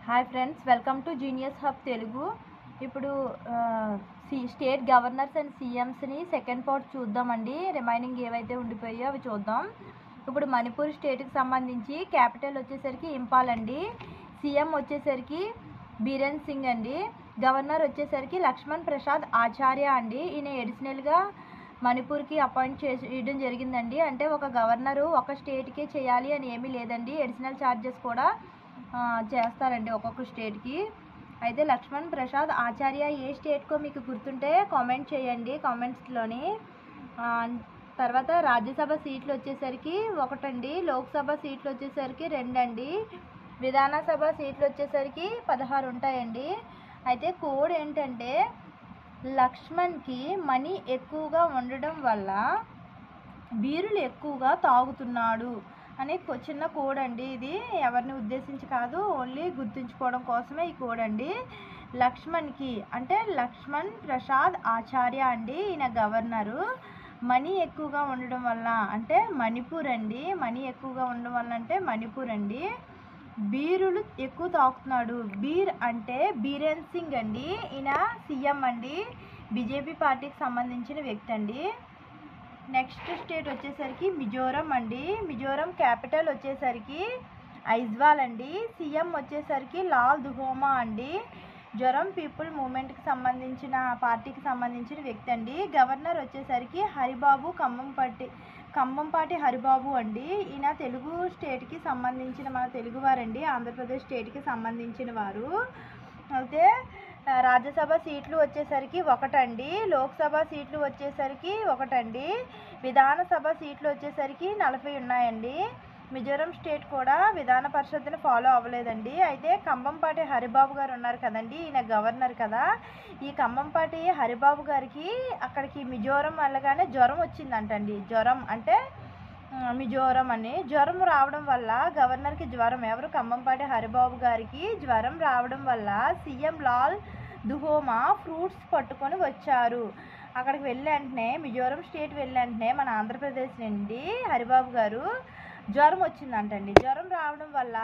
Hi friends, welcome to Genius Hub Telugu. ఇప్పుడు state governors and సీఎంస్ని second part చూద్దామండి. Remaining ఏవైతే ఉండిపోయాయో అవి చూద్దాం. ఇప్పుడు మణిపూర్ స్టేట్కి సంబంధించి క్యాపిటల్ వచ్చేసరికి ఇంపాల్ అండి. సీఎం వచ్చేసరికి బీరేన్ సింగ్ అండి. గవర్నర్ వచ్చేసరికి లక్ష్మణ్ ప్రసాద్ ఆచార్య అండి. ఈయన ఎడిషనల్గా మణిపూర్కి అపాయింట్ చేయడం జరిగిందండి. అంటే ఒక గవర్నరు ఒక స్టేట్కే చేయాలి అని ఏమీ లేదండి. ఎడిషనల్ ఛార్జెస్ కూడా చేస్తారండి ఒక్కొక్క స్టేట్కి. అయితే లక్ష్మణ్ ప్రసాద్ ఆచార్య ఏ స్టేట్కో మీకు గుర్తుంటే కామెంట్ చేయండి కామెంట్స్లోని. తర్వాత రాజ్యసభ సీట్లు వచ్చేసరికి 1 అండి. లోక్సభ సీట్లు వచ్చేసరికి 2 అండి. విధానసభ సీట్లు వచ్చేసరికి 16 ఉంటాయండి. అయితే కోడ్ ఏంటంటే లక్ష్మణ్కి మనీ ఎక్కువగా ఉండడం వల్ల బీరులు ఎక్కువగా తాగుతున్నాడు అనే చిన్న కోడ్ అండి. ఇది ఎవరిని ఉద్దేశించి కాదు, ఓన్లీ గుర్తుంచుకోవడం కోసమే ఈ కోడ్ అండి. లక్ష్మణ్కి అంటే లక్ష్మణ్ ప్రసాద్ ఆచార్య అండి. ఈయన గవర్నరు. మనీ ఎక్కువగా ఉండడం వల్ల అంటే మణిపూర్ అండి. మనీ ఎక్కువగా ఉండడం వల్ల అంటే మణిపూర్ అండి. బీరులు ఎక్కువ తాగుతున్నాడు. బీర్ అంటే బీరేన్ సింగ్ అండి. ఈయన సీఎం అండి. బీజేపీ పార్టీకి సంబంధించిన వ్యక్తి అండి. నెక్స్ట్ స్టేట్ వచ్చేసరికి మిజోరం అండి. మిజోరం క్యాపిటల్ వచ్చేసరికి ఐజ్వాల్ అండి. సీఎం వచ్చేసరికి లాల్ దుహోమా అండి. జొరం పీపుల్ మూవ్మెంట్కి సంబంధించిన పార్టీకి సంబంధించిన వ్యక్తి అండి. గవర్నర్ వచ్చేసరికి హరిబాబు ఖమ్మంపాటి హరిబాబు అండి. ఈయన తెలుగు స్టేట్కి సంబంధించిన మన తెలుగువారండి. ఆంధ్రప్రదేశ్ స్టేట్కి సంబంధించిన వారు. అయితే రాజ్యసభ సీట్లు వచ్చేసరికి 1 అండి. లోక్సభ సీట్లు వచ్చేసరికి 1 అండి. విధానసభ సీట్లు వచ్చేసరికి 40 ఉన్నాయండి. మిజోరం స్టేట్ కూడా విధాన పరిషత్తుని ఫాలో అవ్వలేదండి. అయితే ఖమ్మంపాటి హరిబాబు గారు ఉన్నారు కదండి, ఈయన గవర్నర్ కదా. ఈ ఖమ్మంపాటి హరిబాబు గారికి అక్కడికి మిజోరం వెళ్ళగానే జ్వరం వచ్చిందంటండి. జ్వరం అంటే మిజోరం అని. జ్వరం రావడం వల్ల గవర్నర్కి జ్వరం, ఎవరు ఖమ్మంపాటి హరిబాబు గారికి జ్వరం రావడం వల్ల సీఎం లాల్ దుహోమా ఫ్రూట్స్ పట్టుకొని వచ్చారు. అక్కడికి వెళ్ళి వెంటనే మిజోరం స్టేట్ వెళ్ళి వెంటనే మన ఆంధ్రప్రదేశ్ నుండి హరిబాబు గారు జ్వరం వచ్చిందంటండి. జ్వరం రావడం వల్ల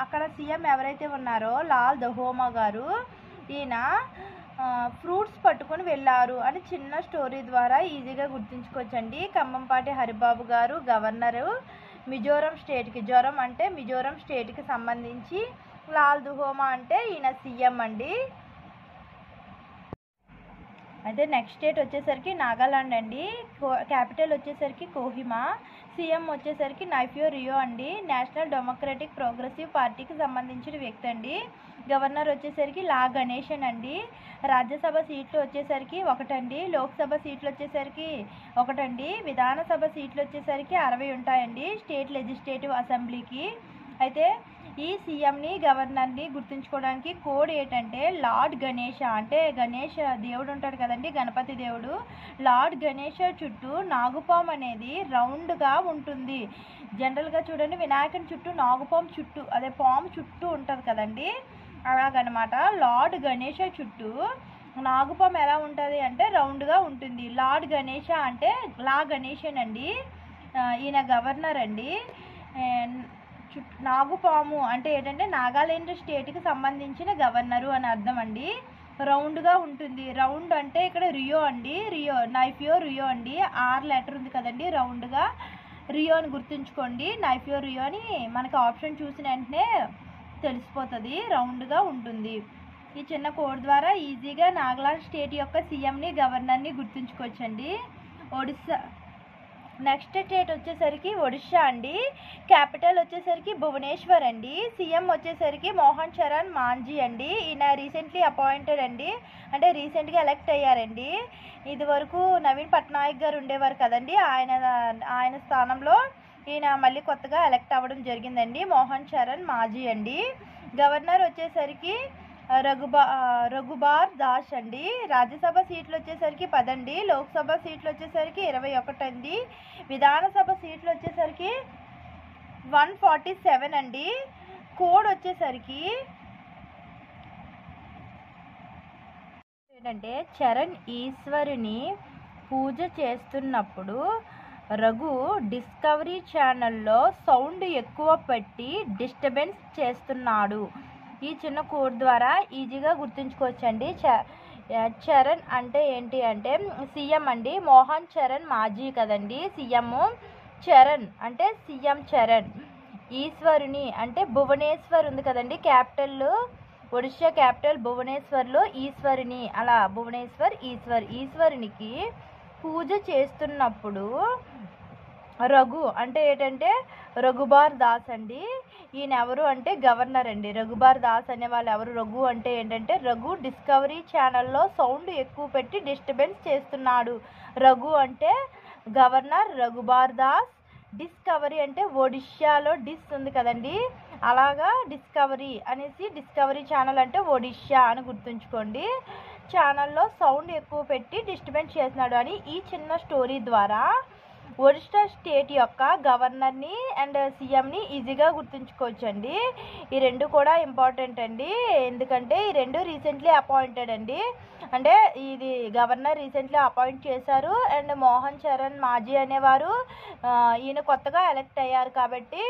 అక్కడ సీఎం ఎవరైతే ఉన్నారో లాల్ దుహోమా గారు, ఈయన ఫ్రూట్స్ పట్టుకొని వెళ్ళారు అని చిన్న స్టోరీ ద్వారా ఈజీగా గుర్తుంచుకోవచ్చండి. ఖమ్మంపాటి హరిబాబు గారు గవర్నరు. మిజోరం స్టేట్కి, జ్వరం అంటే మిజోరం స్టేట్కి సంబంధించి, లాల్ దుహోమా అంటే ఈయన సీఎం అండి. అయితే నెక్స్ట్ స్టేట్ వచ్చేసరికి నాగాలాండ్ అండి. క్యాపిటల్ వచ్చేసరికి కోహిమా. సీఎం వచ్చేసరికి నైఫ్యూ రియో అండి. నేషనల్ డెమోక్రటిక్ ప్రోగ్రెసివ్ పార్టీకి సంబంధించిన వ్యక్తి అండి. గవర్నర్ వచ్చేసరికి లా గణేశన్ అండి. రాజ్యసభ సీట్లు వచ్చేసరికి 1 అండి. లోక్సభ సీట్లు వచ్చేసరికి 1 అండి. విధానసభ సీట్లు వచ్చేసరికి 60 ఉంటాయండి స్టేట్ లెజిస్లేటివ్ అసెంబ్లీకి. అయితే ఈ సీఎంని గవర్నర్ని గుర్తుంచుకోవడానికి కోడ్ ఏంటంటే లార్డ్ గణేష. అంటే గణేష్ దేవుడు ఉంటాడు కదండి, గణపతి దేవుడు. లార్డ్ గణేష చుట్టూ నాగుపాము అనేది రౌండ్గా ఉంటుంది. జనరల్గా చూడండి, వినాయకుని చుట్టూ నాగుపాము చుట్టూ, అదే పాము చుట్టూ ఉంటుంది కదండి, అలాగనమాట. లార్డ్ గణేష చుట్టూ నాగుపాము ఎలా ఉంటుంది అంటే రౌండ్గా ఉంటుంది. లార్డ్ గణేష అంటే లా గణేశన్ అండి. ఈయన గవర్నర్ అండి. నాగుపాము అంటే ఏంటంటే నాగాలాండ్ స్టేట్కి సంబంధించిన గవర్నరు అని అర్థం అండి. రౌండ్గా ఉంటుంది. రౌండ్ అంటే ఇక్కడ రియో అండి. రియో, నైఫ్యూ రియో అండి. 6 లెటర్ ఉంది కదండి, రౌండ్గా రియో అని గుర్తుంచుకోండి. నైఫ్యూ రియో అని మనకి ఆప్షన్ చూసిన వెంటనే తెలిసిపోతుంది, రౌండ్గా ఉంటుంది. ఈ చిన్న కోడ్ ద్వారా ఈజీగా నాగాలాండ్ స్టేట్ యొక్క సీఎంని గవర్నర్ని గుర్తుంచుకోవచ్చండి. ఒడిస్సా నెక్స్ట్ స్టేట్ వచ్చేసరికి ఒడిషా అండి. క్యాపిటల్ వచ్చేసరికి భువనేశ్వర్ అండి. సీఎం వచ్చేసరికి మోహన్ చరణ్ మాంఝీ అండి. ఈయన రీసెంట్లీ అపాయింటెడ్ అండి, అంటే రీసెంట్గా ఎలక్ట్ అయ్యారండి. ఇది వరకు నవీన్ పట్నాయక్ గారు ఉండేవారు కదండి, ఆయన స్థానంలో ఈయన మళ్ళీ కొత్తగా ఎలక్ట్ అవ్వడం జరిగిందండి. మోహన్ చరణ్ మాంఝీ అండి. గవర్నర్ వచ్చేసరికి రఘుబార్ దాస్ అండి. రాజ్యసభ సీట్లు వచ్చేసరికి 10 అండి. లోక్సభ సీట్లు వచ్చేసరికి 21 అండి. విధానసభ సీట్లు వచ్చేసరికి 147 అండి. కోడ్ వచ్చేసరికి ఏంటంటే చరణ్ ఈశ్వరుని పూజ చేస్తున్నప్పుడు రఘు డిస్కవరీ ఛానల్లో సౌండ్ ఎక్కువ పెట్టి డిస్టర్బెన్స్ చేస్తున్నాడు. ఈ చిన్న కోడ్ ద్వారా ఈజీగా గుర్తుంచుకోవచ్చండి. చరణ్ అంటే ఏంటి అంటే సీఎం అండి. మోహన్ చరణ్ మాజీ కదండి సీఎం. చరణ్ అంటే సీఎం చరణ్. ఈశ్వరుని అంటే భువనేశ్వర్ ఉంది కదండి క్యాపిటల్, ఒడిశా క్యాపిటల్ భువనేశ్వర్లో ఈశ్వరుని, అలా భువనేశ్వర్ ఈశ్వరునికి పూజ చేస్తున్నప్పుడు రఘు అంటే ఏంటంటే రఘుబార్ దాస్ అండి. ఈయన ఎవరు అంటే గవర్నర్ అండి. రఘుబార్ దాస్ అనే వాళ్ళు ఎవరు? రఘు అంటే ఏంటంటే రఘు డిస్కవరీ ఛానల్లో సౌండ్ ఎక్కువ పెట్టి డిస్టర్బెన్స్ చేస్తున్నాడు. రఘు అంటే గవర్నర్ రఘుబార్ దాస్. డిస్కవరీ అంటే ఒడిశాలో డిస్ ఉంది కదండి, అలాగా డిస్కవరీ అనేసి డిస్కవరీ ఛానల్ అంటే ఒడిశా అని గుర్తుంచుకోండి. ఛానల్లో సౌండ్ ఎక్కువ పెట్టి డిస్టర్బెన్స్ చేస్తున్నాడు అని ఈ చిన్న స్టోరీ ద్వారా ఒడిశా స్టేట్ యొక్క గవర్నర్ని అండ్ సీఎంని ఈజీగా గుర్తుంచుకోవచ్చండి. ఈ రెండు కూడా ఇంపార్టెంట్ అండి, ఎందుకంటే ఈ రెండు రీసెంట్లీ అపాయింటెడ్ అండి. అంటే ఇది గవర్నర్ రీసెంట్లీ అపాయింట్ చేశారు అండ్ మోహన్ చరణ్ మాజీ అనేవారు ఈయన కొత్తగా ఎలక్ట్ అయ్యారు కాబట్టి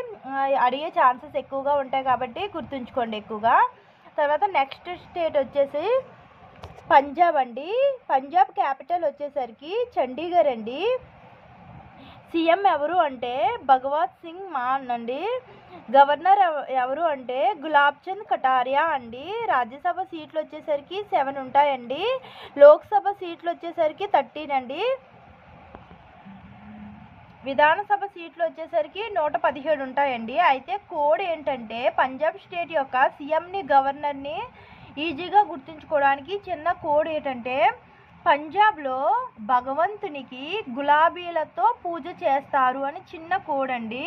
అడిగే ఛాన్సెస్ ఎక్కువగా ఉంటాయి కాబట్టి గుర్తుంచుకోండి ఎక్కువగా. తర్వాత నెక్స్ట్ స్టేట్ వచ్చేసి పంజాబ్ అండి. పంజాబ్ క్యాపిటల్ వచ్చేసరికి చండీగఢ్ అండి. సీఎం ఎవరు అంటే భగవత్ సింగ్ మాన్ అండి. గవర్నర్ ఎవరు అంటే గులాబ్ చంద్ కటారియా అండి. రాజ్యసభ సీట్లు వచ్చేసరికి 7 ఉంటాయండి. లోక్సభ సీట్లు వచ్చేసరికి 13 అండి. విధానసభ సీట్లు వచ్చేసరికి 117 ఉంటాయండి. అయితే కోడ్ ఏంటంటే పంజాబ్ స్టేట్ యొక్క సీఎంని గవర్నర్ని ఈజీగా గుర్తుంచుకోవడానికి చిన్న కోడ్ ఏంటంటే పంజాబ్లో భగవంతునికి గులాబీలతో పూజ చేస్తారు అని చిన్న కోడ్ అండి.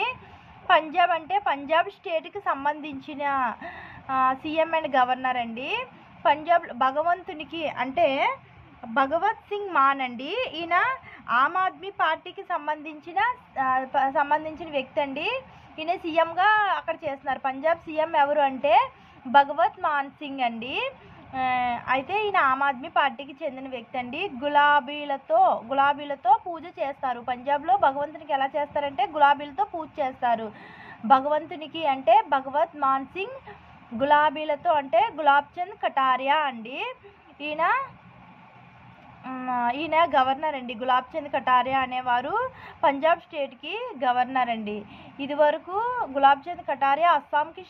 పంజాబ్ అంటే పంజాబ్ స్టేట్కి సంబంధించిన సీఎం అండ్ గవర్నర్ అండి. పంజాబ్ భగవంతునికి అంటే భగవత్ సింగ్ మాన్ అండి. ఈయన ఆమ్ ఆద్మీ పార్టీకి సంబంధించిన వ్యక్తి అండి. ఈయన సీఎంగా అక్కడ చేస్తున్నారు. పంజాబ్ సీఎం ఎవరు అంటే భగవత్ మాన్ సింగ్ అండి. అయితే ఈయన ఆమ్ ఆద్మీ పార్టీకి చెందిన వ్యక్తి అండి. గులాబీలతో పూజ చేస్తారు. పంజాబ్లో భగవంతునికి ఎలా చేస్తారంటే గులాబీలతో పూజ చేస్తారు. భగవంతునికి అంటే భగవత్ మాన్ సింగ్, గులాబీలతో అంటే గులాబ్ చంద్ కటారియా అండి. ఈయన గవర్నర్ అండి. గులాబ్ చంద్ కటారియా అనేవారు పంజాబ్ స్టేట్కి గవర్నర్ అండి. ఇది వరకు గులాబ్ చంద్ కటారియా అస్సాంకి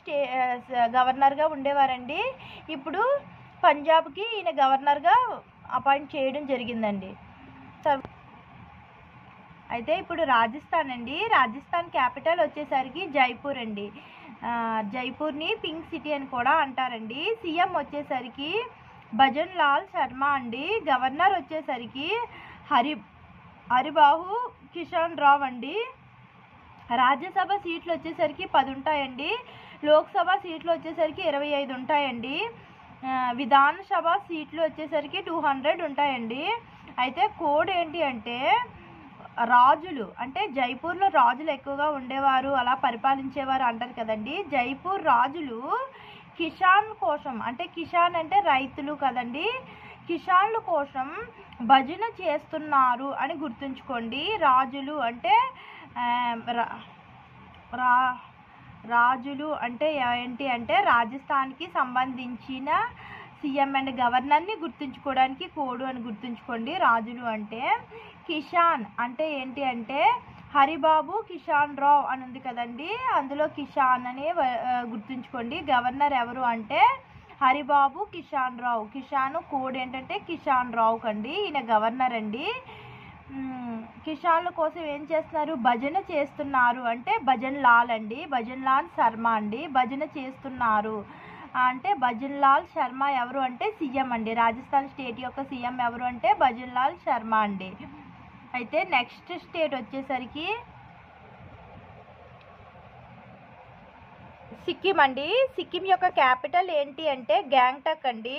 గవర్నర్గా ఉండేవారండి. ఇప్పుడు పంజాబ్కి ఈయన గవర్నర్గా అపాయింట్ చేయడం జరిగిందండి. అయితే ఇప్పుడు రాజస్థాన్ అండి. రాజస్థాన్ క్యాపిటల్ వచ్చేసరికి జైపూర్ అండి. జైపూర్ని పింక్ సిటీ అని కూడా అంటారండి. సీఎం వచ్చేసరికి భజన్ లాల్ శర్మ అండి. గవర్నర్ వచ్చేసరికి హరిబాహు కిషన్ రావ్ అండి. రాజ్యసభ సీట్లు వచ్చేసరికి 10 ఉంటాయండి. లోక్సభ సీట్లు వచ్చేసరికి 25 ఉంటాయండి. విధానసభ సీట్లు వచ్చేసరికి 200 ఉంటాయండి. అయితే కోడ్ ఏంటి అంటే రాజులు అంటే జైపూర్లో రాజులు ఎక్కువగా ఉండేవారు, అలా పరిపాలించేవారు అంటారు కదండి. జైపూర్ రాజులు కిసాన్ కోసం అంటే కిసాన్ అంటే రైతులు కదండి, కిసాన్ల కోసం భజన చేస్తున్నారు అని గుర్తుంచుకోండి. రాజులు అంటే రాజులు అంటే ఏంటి అంటే రాజస్థాన్కి సంబంధించిన సీఎం అండ్ గవర్నర్ని గుర్తుంచుకోవడానికి కోడ్ అని గుర్తుంచుకోండి. రాజులు అంటే కిసాన్ అంటే ఏంటి అంటే హరిబాబు కిషన్ రావ్ అని ఉంది కదండి, అందులో కిసాన్ అనే గుర్తుంచుకోండి. గవర్నర్ ఎవరు అంటే హరిబాబు కిషన్ రావ్. కిసాన్ కోడ్ ఏంటంటే కిషన్ రావ్ కండి. ఈయన గవర్నర్ అండి. కిసాన్ల కోసం ఏం చేస్తున్నారు? భజన చేస్తున్నారు అంటే భజన్ లాల్ అండి. భజన్ లాల్ శర్మ అండి. భజన చేస్తున్నారు అంటే భజన్ లాల్ శర్మ ఎవరు అంటే సీఎం అండి. రాజస్థాన్ స్టేట్ యొక్క సీఎం ఎవరు అంటే భజన్ లాల్ శర్మ అండి. అయితే నెక్స్ట్ స్టేట్ వచ్చేసరికి సిక్కిం అండి. సిక్కిం యొక్క క్యాపిటల్ ఏంటి అంటే గ్యాంగ్టాక్ అండి.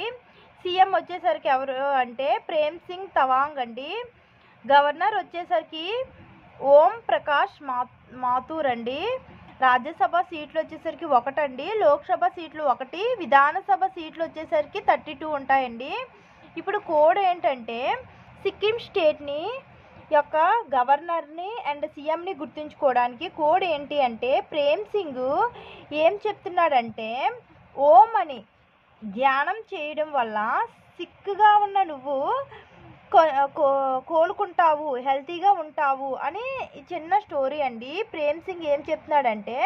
సీఎం వచ్చేసరికి ఎవరు అంటే ప్రేమ్ సింగ్ తవాంగ్ అండి. గవర్నర్ వచ్చేసరికి ఓం ప్రకాష్ మాథూర్ అండి. రాజ్యసభ సీట్లు వచ్చేసరికి 1 అండి. లోక్సభ సీట్లు 1, విధానసభ సీట్లు వచ్చేసరికి 32 ఉంటాయండి. ఇప్పుడు కోడ్ ఏంటంటే సిక్కిం స్టేట్ని యొక్క గవర్నర్ని అండ్ సీఎంని గుర్తుంచుకోవడానికి కోడ్ ఏంటి అంటే ప్రేమ్ సింగ్ ఏం చెప్తున్నాడంటే ఓం అని ధ్యానం చేయడం వల్ల సిక్గా ఉన్న నువ్వు కోలుకుంటావు, హెల్తీగా ఉంటావు అని చిన్న స్టోరీ అండి. ప్రేమ్ సింగ్ ఏం చెప్తున్నాడంటే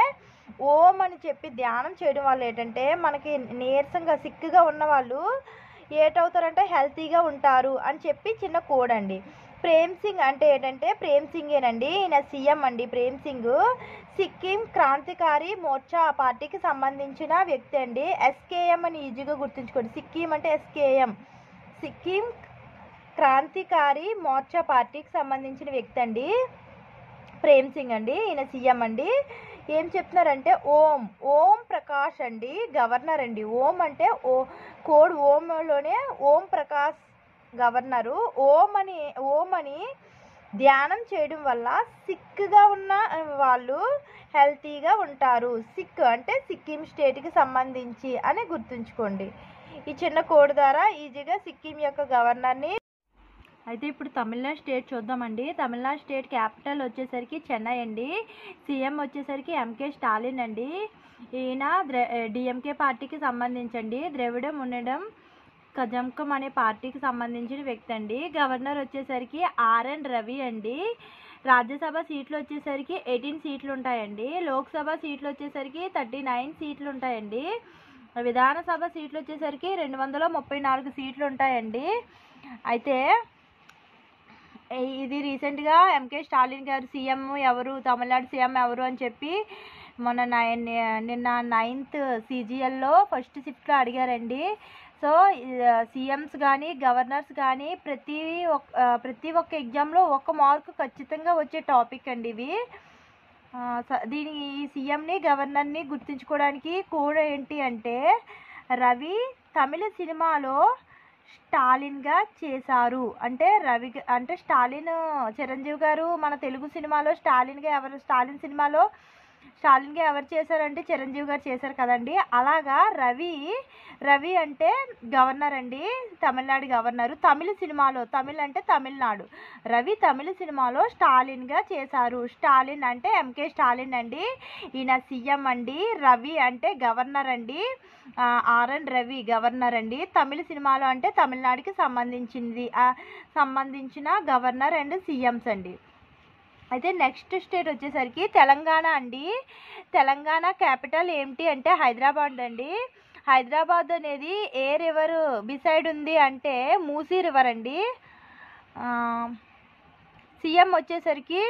ఓం అని చెప్పి ధ్యానం చేయడం వల్ల ఏంటంటే మనకి నీరసంగా సిక్గా ఉన్న వాళ్ళు ఏటవుతారంటే హెల్తీగా ఉంటారు అని చెప్పి చిన్న కోడ్ అండి. ప్రేమ్ సింగ్ అంటే ఏంటంటే ప్రేమ్ సింగేనండి, ఈయన సీఎం అండి. ప్రేమ్ సింగ్ సిక్కిం క్రాంతికారి మోర్చా పార్టీకి సంబంధించిన వ్యక్తి అండి. ఎస్కేఎం అని ఈజీగా గుర్తుంచుకోండి. సిక్కిం అంటే ఎస్కేఎం, సిక్కిం క్రాంతికారి మోర్చా పార్టీకి సంబంధించిన వ్యక్తి అండి ప్రేమ్ సింగ్ అండి. ఈయన సీఎం అండి. ఏం చెప్తున్నారంటే ఓం ప్రకాష్ అండి గవర్నర్ అండి. ఓం అంటే కోడ్ ఓంలోనే ఓం ప్రకాష్ గవర్నరు. ఓం అని ధ్యానం చేయడం వల్ల సిక్గా ఉన్న వాళ్ళు హెల్తీగా ఉంటారు. సిక్ అంటే సిక్కిం స్టేట్కి సంబంధించి అని గుర్తుంచుకోండి. ఈ చిన్న కోడ్ ద్వారా ఈజీగా సిక్కిం యొక్క గవర్నర్ని. అయితే ఇప్పుడు తమిళనాడు స్టేట్ చూద్దామండి. తమిళనాడు స్టేట్ క్యాపిటల్ వచ్చేసరికి చెన్నై అండి. సీఎం వచ్చేసరికి ఎంకే స్టాలిన్ అండి. ఈయన డిఎంకే పార్టీకి సంబంధించండి. ద్రవిడ మున్నెడం కజంకం అనే పార్టీకి సంబంధించిన వ్యక్తి అండి. గవర్నర్ వచ్చేసరికి ఆర్ఎన్ రవి అండి. రాజ్యసభ సీట్లు వచ్చేసరికి 18 సీట్లు ఉంటాయండి. లోక్సభ సీట్లు వచ్చేసరికి 39 సీట్లు ఉంటాయండి. విధానసభ సీట్లు వచ్చేసరికి 234 సీట్లు ఉంటాయండి. అయితే ఇది రీసెంట్గా ఎంకే స్టాలిన్ గారు సీఎం ఎవరు, తమిళనాడు సీఎం ఎవరు అని చెప్పి నిన్న 9th CGLలో ఫస్ట్ షిఫ్ట్లో అడిగారండి. సో సీఎంస్ కానీ గవర్నర్స్ కానీ ప్రతి ఒక్క ఎగ్జామ్లో 1 మార్కు ఖచ్చితంగా వచ్చే టాపిక్ అండి ఇవి. దీనికి సీఎంని గవర్నర్ని గుర్తుంచుకోవడానికి కూడా ఏంటి అంటే రవి తమిళ సినిమాలో స్టాలిన్గా చేశారు. అంటే స్టాలిన్ చిరంజీవి గారు మన తెలుగు సినిమాలో స్టాలిన్ సినిమాలో స్టాలిన్గా ఎవరు చేశారంటే చిరంజీవి గారు చేశారు కదండి. అలాగా రవి అంటే గవర్నర్ అండి, తమిళనాడు గవర్నరు. తమిళ సినిమాలో, తమిళ్ అంటే తమిళనాడు, రవి తమిళ సినిమాలో స్టాలిన్గా చేశారు. స్టాలిన్ అంటే ఎంకే స్టాలిన్ అండి. ఈయన సీఎం అండి. రవి అంటే గవర్నర్ అండి, ఆర్ఎన్ రవి గవర్నర్ అండి. తమిళ సినిమాలో అంటే తమిళనాడుకి సంబంధించిన గవర్నర్ అండ్ సీఎంస్ అండి. అయితే నెక్స్ట్ స్టేట్ వచ్చేసరికి తెలంగాణ అండి. తెలంగాణ క్యాపిటల్ ఏమిటి అంటే హైదరాబాద్ అండి. హైదరాబాద్ అనేది ఏ రివర్ బిసైడ్ ఉంది అంటే మూసీ రివర్ అండి. సీఎం వచ్చేసరికి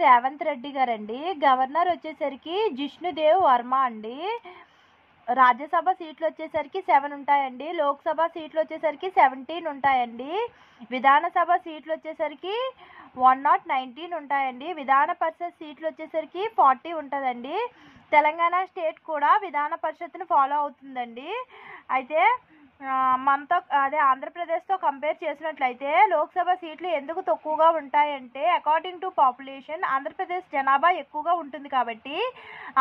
రేవంత్ రెడ్డి గారండి. గవర్నర్ వచ్చేసరికి జిష్ణుదేవ్ వర్మ అండి. రాజ్యసభ సీట్లు వచ్చేసరికి 7 ఉంటాయండి. లోక్సభ సీట్లు వచ్చేసరికి 17 ఉంటాయండి. విధానసభ సీట్లు వచ్చేసరికి 119 ఉంటాయండి. విధాన పరిషత్ సీట్లు వచ్చేసరికి 40 ఉంటుందండి. తెలంగాణ స్టేట్ కూడా విధాన పరిషత్ని ఫాలో అవుతుందండి. అయితే మనతో ఆంధ్రప్రదేశ్తో కంపేర్ చేసినట్లయితే లోక్సభ సీట్లు ఎందుకు తక్కువగా ఉంటాయంటే అకార్డింగ్ టు పాపులేషన్ ఆంధ్రప్రదేశ్ జనాభా ఎక్కువగా ఉంటుంది కాబట్టి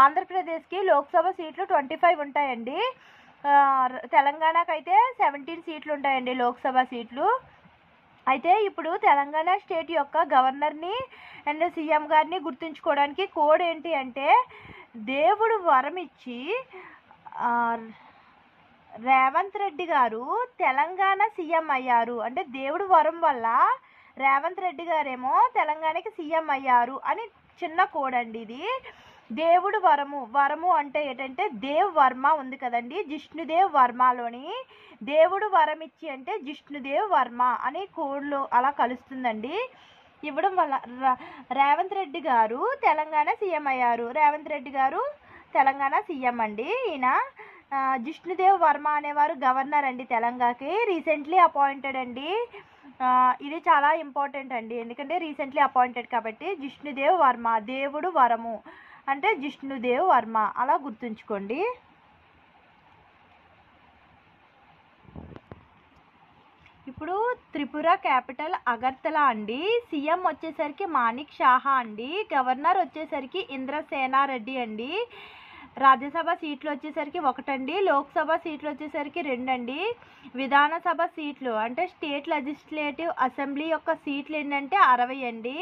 ఆంధ్రప్రదేశ్కి లోక్సభ సీట్లు 25 ఉంటాయండి. తెలంగాణకైతే 17 సీట్లు ఉంటాయండి లోక్సభ సీట్లు. అయితే ఇప్పుడు తెలంగాణ స్టేట్ యొక్క గవర్నర్ని అండ్ సీఎం గారిని గుర్తుంచుకోవడానికి కోడ్ ఏంటి అంటే దేవుడు వరం ఇచ్చి రేవంత్ రెడ్డి గారు తెలంగాణ సీఎం అయ్యారు. అంటే దేవుడు వరం వల్ల రేవంత్ రెడ్డి గారేమో తెలంగాణకి సీఎం అయ్యారు అని చిన్న కోడ్ అండి ఇది. దేవుడు వరము అంటే ఏంటంటే దేవ్ వర్మ ఉంది కదండి, జిష్ణుదేవ్ వర్మలోని దేవుడు వరం ఇచ్చి అంటే జిష్ణుదేవ్ వర్మ అని కోడ్లో అలా కలుస్తుందండి. ఇవ్వడం వల్ల రేవంత్ రెడ్డి గారు తెలంగాణ సీఎం అయ్యారు. రేవంత్ రెడ్డి గారు తెలంగాణ సీఎం అండి. ఈయన జిష్ణుదేవ్ వర్మ అనేవారు గవర్నర్ అండి తెలంగాణకి, రీసెంట్లీ అపాయింటెడ్ అండి. ఇది చాలా ఇంపార్టెంట్ అండి, ఎందుకంటే రీసెంట్లీ అపాయింటెడ్ కాబట్టి. జిష్ణుదేవ్ వర్మ, దేవుడు వరము అంటే జిష్ణుదేవ్ వర్మ అలా గుర్తుంచుకోండి. ఇప్పుడు త్రిపుర క్యాపిటల్ అగర్తలా అండి. సీఎం వచ్చేసరికి మాణిక్ షాహా అండి. గవర్నర్ వచ్చేసరికి ఇంద్రసేనారెడ్డి అండి. రాజ్యసభ సీట్లు వచ్చేసరికి 1 అండి. లోక్సభ సీట్లు వచ్చేసరికి 2 అండి. విధానసభ సీట్లు అంటే స్టేట్ లెజిస్లేటివ్ అసెంబ్లీ యొక్క సీట్లు ఏంటంటే 60 అండి.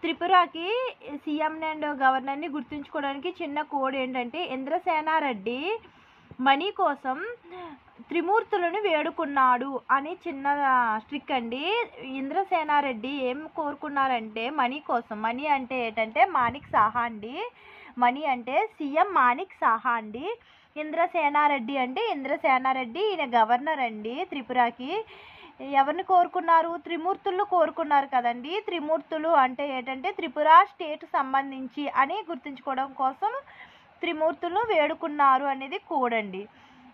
త్రిపురకి సీఎం అండ్ గవర్నర్ని గుర్తుంచుకోవడానికి చిన్న కోడ్ ఏంటంటే, ఇంద్రసేనారెడ్డి మనీ కోసం త్రిమూర్తులను వేడుకున్నాడు అని చిన్న ట్రిక్ అండి. ఇంద్రసేనారెడ్డి ఏం కోరుకున్నారంటే మనీ కోసం. మనీ అంటే ఏంటంటే మాణిక్ సాహా అండి. మనీ అంటే సీఎం మాణిక్ సాహా అండి. ఇంద్రసేనారెడ్డి అంటే ఇంద్రసేనారెడ్డి, ఈయన గవర్నర్ అండి త్రిపురకి. ఎవరిని కోరుకున్నారు? త్రిమూర్తులు కోరుకున్నారు కదండి. త్రిమూర్తులు అంటే ఏంటంటే త్రిపుర స్టేట్ సంబంధించి అని గుర్తుంచుకోవడం కోసం త్రిమూర్తులు వేడుకున్నారు అనేది కోడ్ అండి.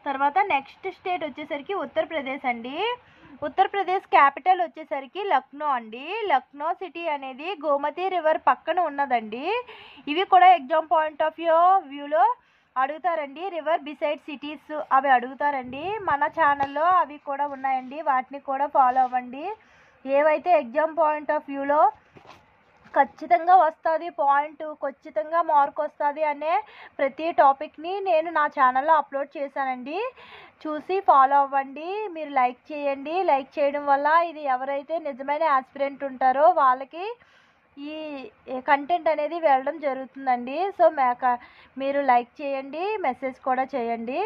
తర్వాత నెక్స్ట్ స్టేట్ వచ్చేసరికి ఉత్తరప్రదేశ్ అండి. ఉత్తరప్రదేశ్ క్యాపిటల్ వచ్చేసరికి లక్నో అండి. లక్నో సిటీ అనేది గోమతి రివర్ పక్కన ఉన్నదండి. ఇవి కూడా ఎగ్జామ్ పాయింట్ ఆఫ్ వ్యూలో అడుగుతారండి. రివర్ బిసైడ్ సిటీస్ అవి అడుగుతారండి. మన ఛానల్లో అవి కూడా ఉన్నాయండి, వాటిని కూడా ఫాలో అవ్వండి. ఏవైతే ఎగ్జామ్ పాయింట్ ఆఫ్ వ్యూలో ఖచ్చితంగా వస్తుంది పాయింట్, ఖచ్చితంగా మార్క్ వస్తుంది అనే ప్రతి టాపిక్ని నేను నా ఛానల్లో అప్లోడ్ చేశానండి. చూసి ఫాలో అవ్వండి. మీరు లైక్ చేయండి. లైక్ చేయడం వల్ల ఇది ఎవరైతే నిజమైన ఆస్పిరెంట్ ఉంటారో వాళ్ళకి ఈ కంటెంట్ అనేది వెళ్ళడం జరుగుతుందండి. సో మీరు లైక్ చేయండి, మెసేజ్ కూడా చేయండి.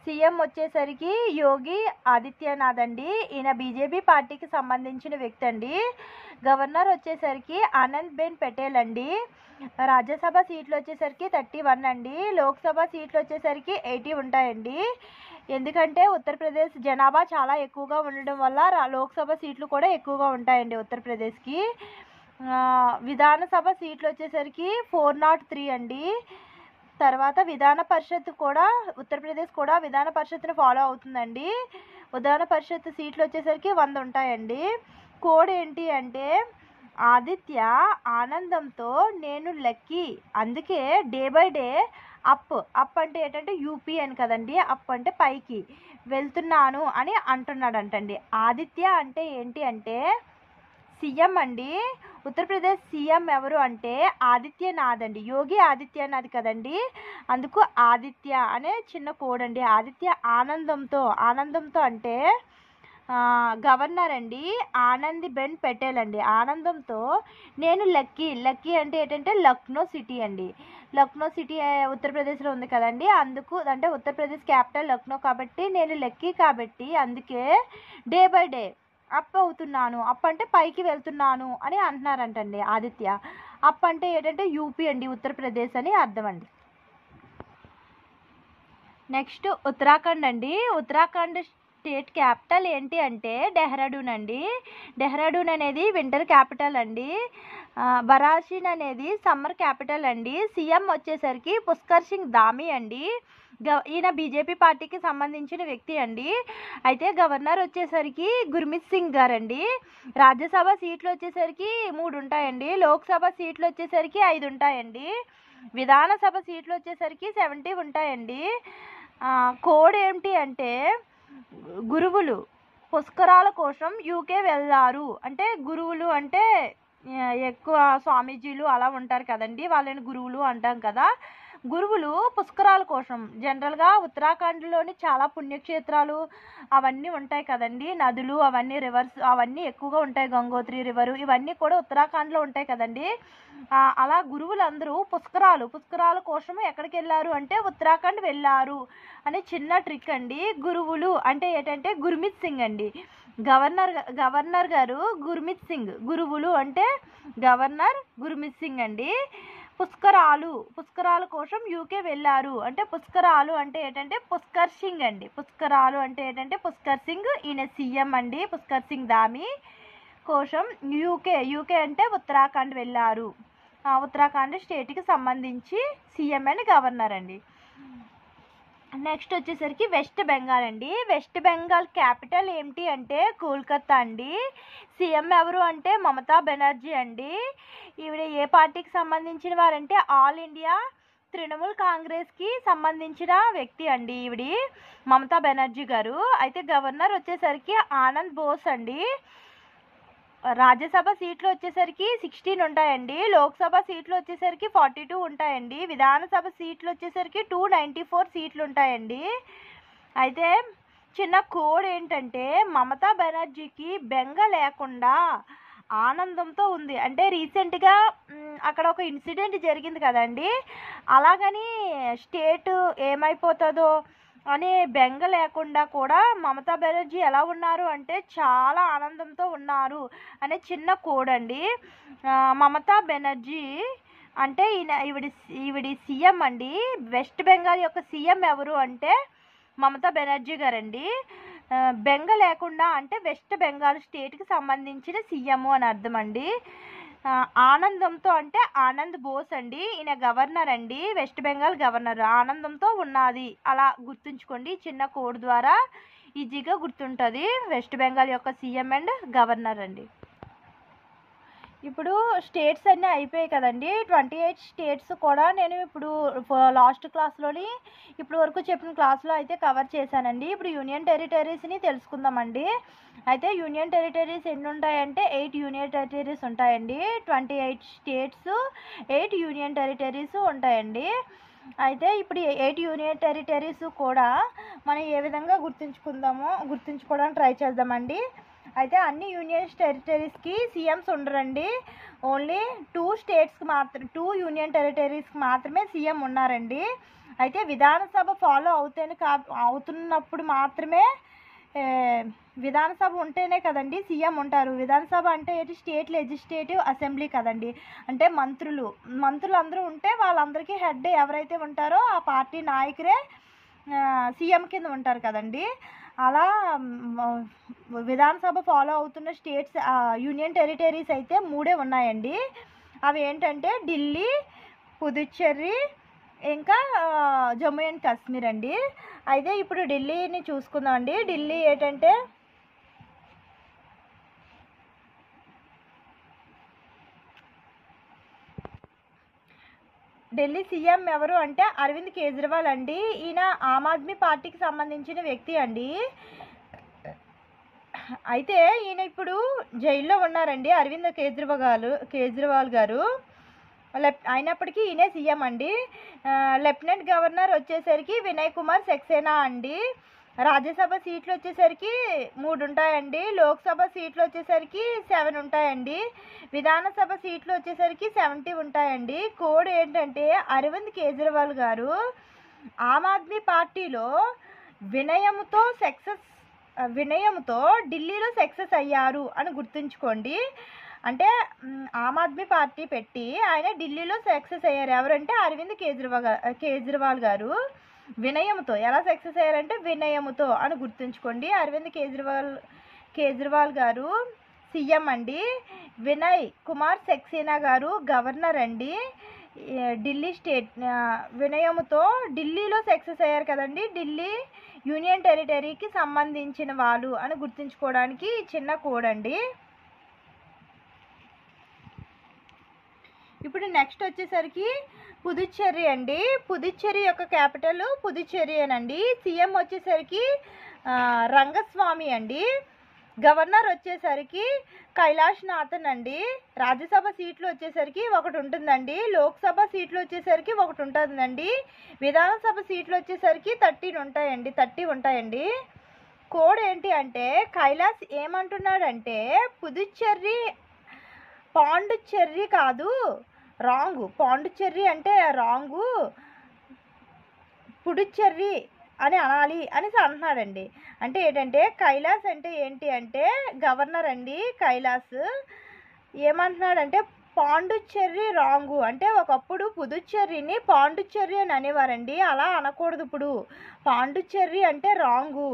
సీఎం వచ్చేసరికి యోగి ఆదిత్యనాథ్ అండి. ఈయన బీజేపీ పార్టీకి సంబంధించిన వ్యక్తి అండి. గవర్నర్ వచ్చేసరికి ఆనందీబెన్ పటేల్ అండి. రాజ్యసభ సీట్లు వచ్చేసరికి 31 అండి. లోక్సభ సీట్లు వచ్చేసరికి 80 ఉంటాయండి. ఎందుకంటే ఉత్తరప్రదేశ్ జనాభా చాలా ఎక్కువగా ఉండడం వల్ల లోక్సభ సీట్లు కూడా ఎక్కువగా ఉంటాయండి ఉత్తరప్రదేశ్కి. విధానసభ సీట్లు వచ్చేసరికి 403 అండి. తర్వాత విధాన పరిషత్ కూడా ఉత్తరప్రదేశ్ కూడా విధాన పరిషత్ని ఫాలో అవుతుందండి. విధాన పరిషత్ సీట్లు వచ్చేసరికి 100 ఉంటాయండి. కోడ్ ఏంటి అంటే ఆదిత్య ఆనందంతో నేను లక్కీ, అందుకే డే బై డే అప్ అంటే ఏంటంటే యూపీ అని కదండి. అప్ అంటే పైకి వెళ్తున్నాను అని అంటున్నాడంటండి. ఆదిత్య అంటే ఏంటి అంటే సీఎం అండి. ఉత్తరప్రదేశ్ సీఎం ఎవరు అంటే ఆదిత్యనాథ్ అండి. యోగి ఆదిత్యనాథ్ కదండి, అందుకు ఆదిత్య అనే చిన్న కోడ్ అండి. ఆదిత్య ఆనందంతో అంటే గవర్నర్ అండి ఆనందీబెన్ పటేల్ అండి. ఆనందంతో నేను లక్కీ అంటే ఏంటంటే లక్నో సిటీ అండి. లక్నో సిటీ ఉత్తరప్రదేశ్లో ఉంది కదండి, అందుకు అంటే ఉత్తరప్రదేశ్ క్యాపిటల్ లక్నో కాబట్టి నేను లక్కీ కాబట్టి అందుకే డే బై డే అప్ అవుతున్నాను. అప్ అంటే పైకి వెళ్తున్నాను అని అంటున్నారంటండి ఆదిత్య. అప్ అంటే ఏంటంటే యూపీ అండి, ఉత్తరప్రదేశ్ అని అర్థం అండి. నెక్స్ట్ ఉత్తరాఖండ్ అండి. ఉత్తరాఖండ్ స్టేట్ క్యాపిటల్ ఏంటి అంటే డెహ్రాడూన్ అండి. డెహ్రాడూన్ అనేది వింటర్ క్యాపిటల్ అండి. బరాషిన్ అనేది సమ్మర్ క్యాపిటల్ అండి. సీఎం వచ్చేసరికి పుష్కర్ సింగ్ ధామీ అండి. ఈయన బీజేపీ పార్టీకి సంబంధించిన వ్యక్తి అండి. అయితే గవర్నర్ వచ్చేసరికి గుర్మిత్ సింగ్ గారండి. రాజ్యసభ సీట్లు వచ్చేసరికి 3 ఉంటాయండి. లోక్సభ సీట్లు వచ్చేసరికి 5 ఉంటాయండి. విధానసభ సీట్లు వచ్చేసరికి 70 ఉంటాయండి. కోడ్ ఏంటి అంటే గురువులు పుష్కరాల కోసం యూకే వెళ్ళారు. అంటే గురువులు అంటే ఎక్కువ స్వామీజీలు అలా ఉంటారు కదండి, వాళ్ళని గురువులు అంటాం కదా. గురువులు పుష్కరాల కోసం జనరల్గా ఉత్తరాఖండ్లోని చాలా పుణ్యక్షేత్రాలు అవన్నీ ఉంటాయి కదండి, నదులు అవన్నీ రివర్స్ అవన్నీ ఎక్కువగా ఉంటాయి, గంగోత్రి రివరు ఇవన్నీ కూడా ఉత్తరాఖండ్లో ఉంటాయి కదండి. అలా గురువులందరూ పుష్కరాల కోసం ఎక్కడికి వెళ్ళారు అంటే ఉత్తరాఖండ్ వెళ్ళారు అని చిన్న ట్రిక్ అండి. గురువులు అంటే ఏంటంటే గుర్మిత్ సింగ్ అండి. గవర్నర్ గారు గుర్మిత్ సింగ్. గురువులు అంటే గవర్నర్ గుర్మిత్ సింగ్ అండి. పుష్కరాల కోసం యూకే వెళ్ళారు అంటే పుష్కరాలు అంటే ఏంటంటే పుష్కర్ సింగ్ అండి. పుష్కరాలు అంటే ఏంటంటే పుష్కర్ సింగ్, ఈయన సీఎం అండి. పుష్కర్ సింగ్ ధామీ కోసం యూకే అంటే ఉత్తరాఖండ్ వెళ్ళారు. ఉత్తరాఖండ్ స్టేట్కి సంబంధించి సీఎం అండ్ గవర్నర్ అండి. నెక్స్ట్ వచ్చేసరికి వెస్ట్ బెంగాల్ అండి. వెస్ట్ బెంగాల్ క్యాపిటల్ ఏంటి అంటే కోల్కతా అండి. సీఎం ఎవరు అంటే మమతా బెనర్జీ అండి. ఈవిడ ఏ పార్టీకి సంబంధించిన వారంటే ఆల్ ఇండియా తృణమూల్ కాంగ్రెస్కి సంబంధించిన వ్యక్తి అండి ఈవిడి మమతా బెనర్జీ గారు. అయితే గవర్నర్ వచ్చేసరికి ఆనంద్ బోస్ అండి. రాజ్యసభ సీట్లు వచ్చేసరికి 16 ఉంటాయండి. లోక్సభ సీట్లు వచ్చేసరికి 42 ఉంటాయండి. విధానసభ సీట్లు వచ్చేసరికి 294 సీట్లు ఉంటాయండి. అయితే చిన్న కోడ్ ఏంటంటే మమతా బెనర్జీకి బెంగ లేకుండా ఆనందంతో ఉంది. అంటే రీసెంట్గా అక్కడ ఒక ఇన్సిడెంట్ జరిగింది కదండి, అలాగని స్టేట్ ఏమైపోతుందో అనే బెంగ లేకుండా కూడా మమతా బెనర్జీ ఎలా ఉన్నారు అంటే చాలా ఆనందంతో ఉన్నారు అనే చిన్న కోడ్ అండి. మమతా బెనర్జీ అంటే ఈవిడి సీఎం అండి. వెస్ట్ బెంగాల్ యొక్క సీఎం ఎవరు అంటే మమతా బెనర్జీ గారండి. బెంగ లేకుండా అంటే వెస్ట్ బెంగాల్ స్టేట్కి సంబంధించిన సీఎం అని అర్థం అండి. ఆనందంతో అంటే ఆనంద్ బోస్ అండి, ఈయన గవర్నర్ అండి, వెస్ట్ బెంగాల్ గవర్నర్. ఆనందంతో ఉన్నది అలా గుర్తుంచుకోండి, చిన్న కోడ్ ద్వారా ఈజీగా గుర్తుంటుంది. వెస్ట్ బెంగాల్ యొక్క సీఎం అండ్ గవర్నర్ అండి. ఇప్పుడు స్టేట్స్ అన్నీ అయిపోయాయి కదండి, 28 స్టేట్స్ కూడా నేను ఇప్పుడు లాస్ట్ క్లాస్లోని ఇప్పుడు వరకు చెప్పిన క్లాస్లో అయితే కవర్ చేశానండి. ఇప్పుడు యూనియన్ టెరిటరీస్ని తెలుసుకుందామండి. అయితే యూనియన్ టెరిటరీస్ ఎన్ని ఉంటాయంటే 8 యూనియన్ టెరిటరీస్ ఉంటాయండి. 28 స్టేట్స్, 8 యూనియన్ టెరిటరీస్ ఉంటాయండి. అయితే ఇప్పుడు 8 యూనియన్ టెరిటరీస్ కూడా మనం ఏ విధంగా గుర్తుంచుకోవడానికి ట్రై చేద్దామండి. అయితే అన్ని యూనియన్ టెరిటరీస్కి సీఎంస్ ఉండరండి. ఓన్లీ 2 యూనియన్ టెరిటరీస్కి మాత్రమే సీఎం ఉన్నారండి. అయితే విధానసభ ఫాలో అవుతున్నప్పుడు మాత్రమే విధానసభ ఉంటేనే కదండి సీఎం ఉంటారు. విధానసభ అంటే ఏంటి? స్టేట్ లెజిస్లేటివ్ అసెంబ్లీ కదండి. అంటే మంత్రులు అందరూ ఉంటే వాళ్ళందరికీ హెడ్ ఎవరైతే ఉంటారో ఆ పార్టీ నాయకులే సీఎం కింద ఉంటారు కదండి. అలా విధానసభ ఫాలో అవుతున్న స్టేట్స్ యూనియన్ టెరిటరీస్ అయితే 3 ఉన్నాయండి. అవి ఏంటంటే ఢిల్లీ, పుదుచ్చేరి, ఇంకా జమ్మూ అండ్ కాశ్మీర్ అండి. అయితే ఇప్పుడు ఢిల్లీని చూసుకుందాం అండి. ఢిల్లీ ఏంటంటే ఢిల్లీ సీఎం ఎవరు అంటే అరవింద్ కేజ్రీవాల్ అండి. ఈయన ఆమ్ ఆద్మీ పార్టీకి సంబంధించిన వ్యక్తి అండి. అయితే ఈయన ఇప్పుడు జైల్లో ఉన్నారండి, అరవింద్ కేజ్రీవాల్ గారు. అయినప్పటికీ ఈయనే సీఎం అండి. లెఫ్టినెంట్ గవర్నర్ వచ్చేసరికి వినయ్ కుమార్ సక్సేనా అండి. రాజ్యసభ సీట్లు వచ్చేసరికి 3 ఉంటాయండి. లోక్సభ సీట్లు వచ్చేసరికి 7 ఉంటాయండి. విధానసభ సీట్లు వచ్చేసరికి 70 ఉంటాయండి. కోడ్ ఏంటంటే అరవింద్ కేజ్రీవాల్ గారు ఆమ్ ఆద్మీ పార్టీలో వినయంతో ఢిల్లీలో సక్సెస్ అయ్యారు అని గుర్తుంచుకోండి. అంటే ఆమ్ ఆద్మీ పార్టీ పెట్టి ఆయన ఢిల్లీలో సక్సెస్ అయ్యారు. ఎవరంటే అరవింద్ కేజ్రీవాల్ గారు వినయంతో. ఎలా సక్సెస్ అయ్యారంటే వినయంతో అని గుర్తుంచుకోండి. అరవింద్ కేజ్రీవాల్ గారు సీఎం అండి. వినయ్ కుమార్ సక్సేనా గారు గవర్నర్ అండి. ఢిల్లీ స్టేట్ వినయంతో ఢిల్లీలో సక్సెస్ అయ్యారు కదండి. ఢిల్లీ యూనియన్ టెరిటరీకి సంబంధించిన వాళ్ళు అని గుర్తుంచుకోవడానికి చిన్న కోడ్ అండి. ఇప్పుడు నెక్స్ట్ వచ్చేసరికి పుదుచ్చేరి అండి. పుదుచ్చేరి యొక్క క్యాపిటల్ పుదుచ్చేరి అనండి. సీఎం వచ్చేసరికి రంగస్వామి అండి. గవర్నర్ వచ్చేసరికి కైలాష్ నాథన్ అండి. రాజ్యసభ సీట్లు వచ్చేసరికి 1 ఉంటుందండి. లోక్సభ సీట్లు వచ్చేసరికి 1 ఉంటుందండి. విధానసభ సీట్లు వచ్చేసరికి 30 ఉంటాయండి. కోడ్ ఏంటి అంటే కైలాష్ ఏమంటున్నాడంటే పాండుచ్చేరి కాదు, రాంగు. పాండుచ్చేరి అంటే రాంగు, పుడుచ్చేరి అని అనాలి అనేసి అంటున్నాడండి. అంటే ఏంటంటే కైలాష్ అంటే ఏంటి అంటే గవర్నర్ అండి. కైలాష్ ఏమంటున్నాడంటే పాండుచ్చేరి రాంగు. అంటే ఒకప్పుడు పుదుచ్చేరిని పాండుచ్చేరి అని అనేవారండి. అలా అనకూడదు. ఇప్పుడు పాండుచ్చేరి అంటే రాంగు,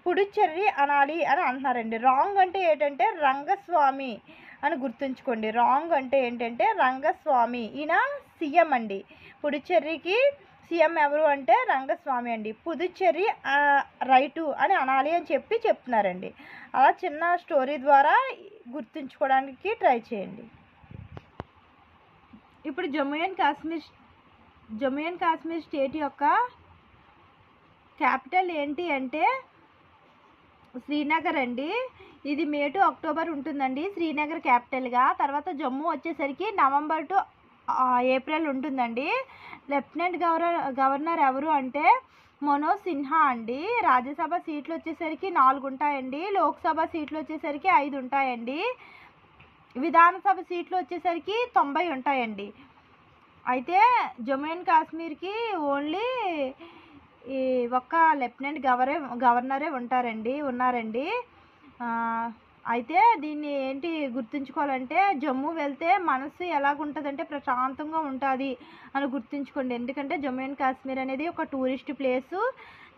పుడుచ్చేరి అనాలి అని అంటున్నారండి. రాంగ్ అంటే ఏంటంటే రంగస్వామి అని గుర్తుంచుకోండి. రాంగ్ అంటే ఏంటంటే రంగస్వామి. ఈయన సీఎం అండి. పుడుచ్చేరికి సీఎం ఎవరు అంటే రంగస్వామి అండి. పుదుచ్చేరి రైటు అని అనాలి అని చెప్తున్నారండి. అలా చిన్న స్టోరీ ద్వారా గుర్తుంచుకోవడానికి ట్రై చేయండి. ఇప్పుడు జమ్మూ అండ్ కాశ్మీర్ స్టేట్ యొక్క క్యాపిటల్ ఏంటి అంటే శ్రీనగర్ అండి. ఇది మే టు అక్టోబర్ ఉంటుందండి శ్రీనగర్ క్యాపిటల్గా. తర్వాత జమ్మూ వచ్చేసరికి నవంబర్ టు ఏప్రిల్ ఉంటుందండి. లెఫ్టినెంట్ గవర్నర్ ఎవరు అంటే మనోజ్ సిన్హా అండి. రాజ్యసభ సీట్లు వచ్చేసరికి 4 ఉంటాయండి. లోక్సభ సీట్లు వచ్చేసరికి 5 ఉంటాయండి. విధానసభ సీట్లు వచ్చేసరికి 90 ఉంటాయండి. అయితే జమ్మూ అండ్ కాశ్మీర్కి ఓన్లీ ఈ ఒక్క లెఫ్టినెంట్ గవర్నరే ఉన్నారండి. అయితే దీన్ని ఏంటి గుర్తుంచుకోవాలంటే, జమ్మూ వెళ్తే మనసు ఎలాగుంటుందంటే ప్రశాంతంగా ఉంటుంది అని గుర్తుంచుకోండి. ఎందుకంటే జమ్మూ అండ్ కాశ్మీర్ అనేది ఒక టూరిస్ట్ ప్లేసు.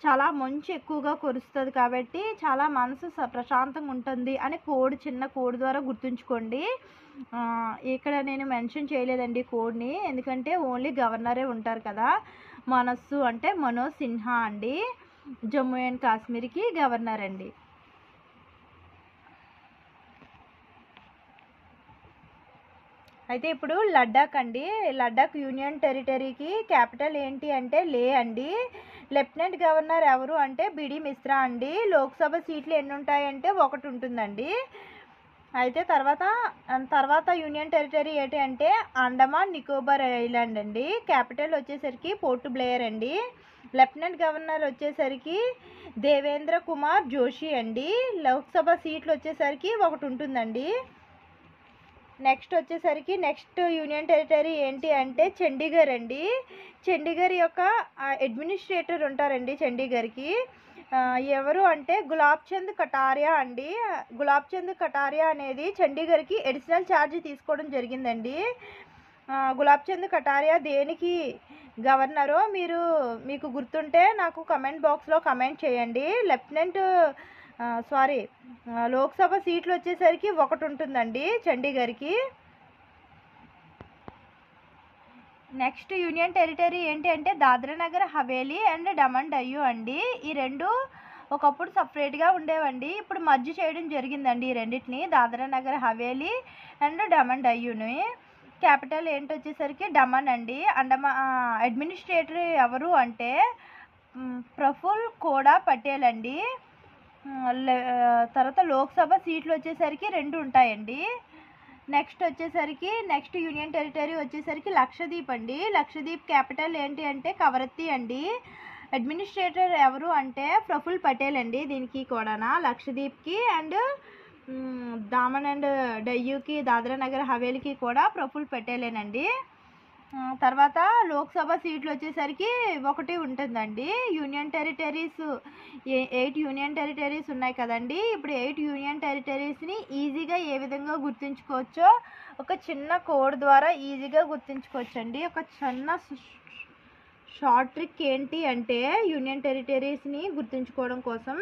చాలా మంచు ఎక్కువగా కురుస్తుంది కాబట్టి చాలా మనసు ప్రశాంతంగా ఉంటుంది అని చిన్న కోడ్ ద్వారా గుర్తుంచుకోండి. ఇక్కడ నేను మెన్షన్ చేయలేదండి కోడ్ని, ఎందుకంటే ఓన్లీ గవర్నరే ఉంటారు కదా. మనస్సు అంటే మనోజ్ సిన్హా అండి, జమ్మూ అండ్ కాశ్మీర్కి గవర్నర్ అండి. అయితే ఇప్పుడు లడ్డాక్ అండి. లడ్డాక్ యూనియన్ టెరిటరీకి క్యాపిటల్ ఏంటి అంటే లే అండి. లెఫ్టినెంట్ గవర్నర్ ఎవరు అంటే బిడి మిశ్రా అండి. లోక్సభ సీట్లు ఎన్ని ఉంటాయంటే 1 ఉంటుందండి. అయితే తర్వాత యూనియన్ టెరిటరీ ఏంటి అంటే అండమాన్ నికోబార్ ఐలాండ్ అండి. క్యాపిటల్ వచ్చేసరికి పోర్ట్ బ్లేయర్ అండి. లెఫ్టినెంట్ గవర్నర్ వచ్చేసరికి దేవేంద్ర కుమార్ జోషి అండి. లోక్సభ సీట్లు వచ్చేసరికి 1 ఉంటుందండి. నెక్స్ట్ యూనియన్ టెరిటరీ ఏంటి అంటే చండీగఢ్ అండి. చండీగఢ్ యొక్క అడ్మినిస్ట్రేటర్ ఉంటారండి చండీగఢ్కి. ఎవరు అంటే గులాబ్ చంద్ కటారియా అండి. గులాబ్ చంద్ కటారియా అనేది చండీగఢ్కి అడిషనల్ ఛార్జ్ తీసుకోవడం జరిగిందండి. గులాబ్ చంద్ కటారియా దేనికి గవర్నరో మీకు గుర్తుంటే నాకు కమెంట్ బాక్స్లో కమెంట్ చేయండి. లోక్సభ సీట్లు వచ్చేసరికి 1 ఉంటుందండి చండీగఢ్కి. నెక్స్ట్ యూనియన్ టెరిటరీ ఏంటి అంటే దాద్రా నగర్ హవేలీ అండ్ డమన్ డయ్యూ అండి. ఈ రెండు ఒకప్పుడు సపరేట్గా ఉండేవండి, ఇప్పుడు మర్జ్ చేయడం జరిగిందండి ఈ రెండింటిని, దాద్రా నగర్ హవేలీ అండ్ డమన్ డయ్యూని. క్యాపిటల్ ఏంటి వచ్చేసరికి డమన్ అండి. అడ్మినిస్ట్రేటర్ ఎవరు అంటే ప్రఫుల్ కోడా పటేల్ అండి. తర్వాత లోక్సభ సీట్లు వచ్చేసరికి 2 ఉంటాయండి. నెక్స్ట్ యూనియన్ టెరిటరీ వచ్చేసరికి లక్షద్వీప్ అండి. లక్షద్వీప్ క్యాపిటల్ ఏంటి అంటే కవరత్తి అండి. అడ్మినిస్ట్రేటర్ ఎవరు అంటే ప్రఫుల్ పటేల్ అండి. దీనికి కూడా లక్షద్వీప్కి అండ్ దామన్ అండ్ డయ్యూకి దాద్రా నగర్ హవేలీకి కూడా ప్రఫుల్ పటేలేనండి. తర్వాత లోక్సభ సీట్లు వచ్చేసరికి 1 ఉంటుందండి. యూనియన్ టెరిటరీస్ 8 యూనియన్ టెరిటరీస్ ఉన్నాయి కదండి. ఇప్పుడు 8 యూనియన్ టెరిటరీస్ని ఈజీగా ఏ విధంగా గుర్తుంచుకోవచ్చో ఒక చిన్న కోడ్ ద్వారా ఈజీగా గుర్తుంచుకోవచ్చండి. ఒక చిన్న షార్ట్ ట్రిక్ ఏంటి అంటే యూనియన్ టెరిటరీస్ని గుర్తుంచుకోవడం కోసం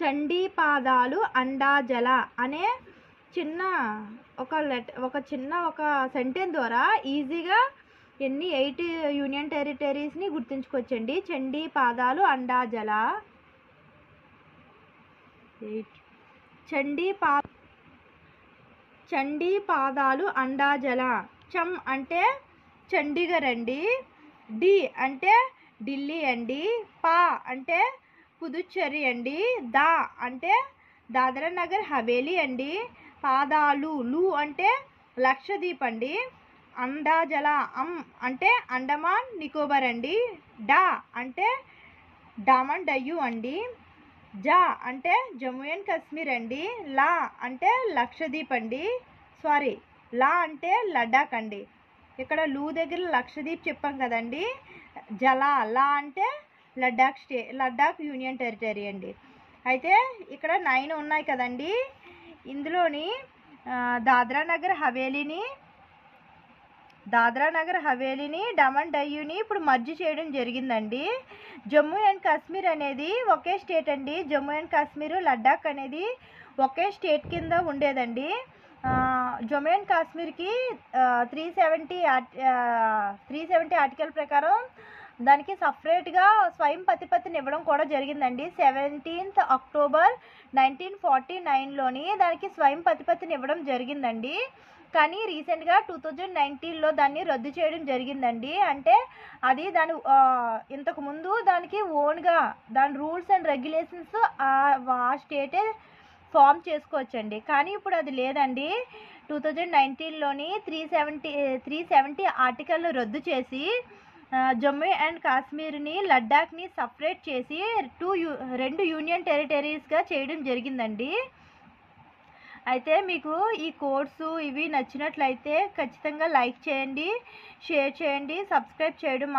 చండీ పాదాలు అండాజల అనే ఒక సెంటెన్స్ ద్వారా ఈజీగా 8 యూనియన్ టెరిటరీస్ని గుర్తుంచుకోవచ్చండి. చండీ పాదాలు అండాజల. చండీ పాదాలు అండాజల. చమ్ అంటే చండీగఢ్ అండి. డి అంటే ఢిల్లీ అండి. పా అంటే పుదుచ్చేరి అండి. దా అంటే దాద్రా నగర్ హవేలీ అండి. పాదాలు లు అంటే లక్షద్వీప్ అండి. అండాజల అంటే అండమాన్ నికోబార్ అండి. డా అంటే డామన్ డయ్యూ అండి. జా అంటే జమ్మూ అండ్ కాశ్మీర్ అండి. లా అంటే లక్షద్వీప్ అండి. లా అంటే లడాక్ అండి. ఇక్కడ లూ దగ్గర లక్షద్వీప్ చెప్పాం కదండి. లా అంటే లడాక్ యూనియన్ టెరిటరీ అండి. అయితే ఇక్కడ 9 ఉన్నాయి కదండి. ఇందులోని దాద్రా నగర్ హవేలీని డమన్ డయ్యూని ఇప్పుడు మర్జ్ చేయడం జరిగిందండి. జమ్మూ అండ్ కాశ్మీర్ అనేది ఒకే స్టేట్ అండి. జమ్మూ అండ్ కాశ్మీర్ లడాక్ అనేది ఒకే స్టేట్ కింద ఉండేదండి. జమ్మూ అండ్ కాశ్మీర్కి 370 ఆర్టికల్ ప్రకారం దానికి సపరేట్గా స్వయం ప్రతిపత్తిని ఇవ్వడం కూడా జరిగిందండి. 17th అక్టోబర్ 1949లోని దానికి స్వయం ప్రతిపత్తిని ఇవ్వడం జరిగిందండి. కానీ రీసెంట్గా 2019లో దాన్ని రద్దు చేయడం జరిగిందండి. అంటే అది ఇంతకుముందు దానికి ఓన్గా దాని రూల్స్ అండ్ రెగ్యులేషన్స్ ఆ స్టేటే ఫామ్ చేసుకోవచ్చండి. కానీ ఇప్పుడు అది లేదండి. 2019లోని 370 ఆర్టికల్ను రద్దు చేసి జమ్మూ అండ్ కాశ్మీర్ని లడ్డాఖ్ని సపరేట్ చేసి 2 యూనియన్ టెరిటరీస్గా చేయడం జరిగిందండి. అయితే మీకు ఈ కోడ్స్ ఇవి నచ్చినట్లయితే ఖచ్చితంగా లైక్ చేయండి, షేర్ చేయండి, సబ్స్క్రైబ్ చేయడం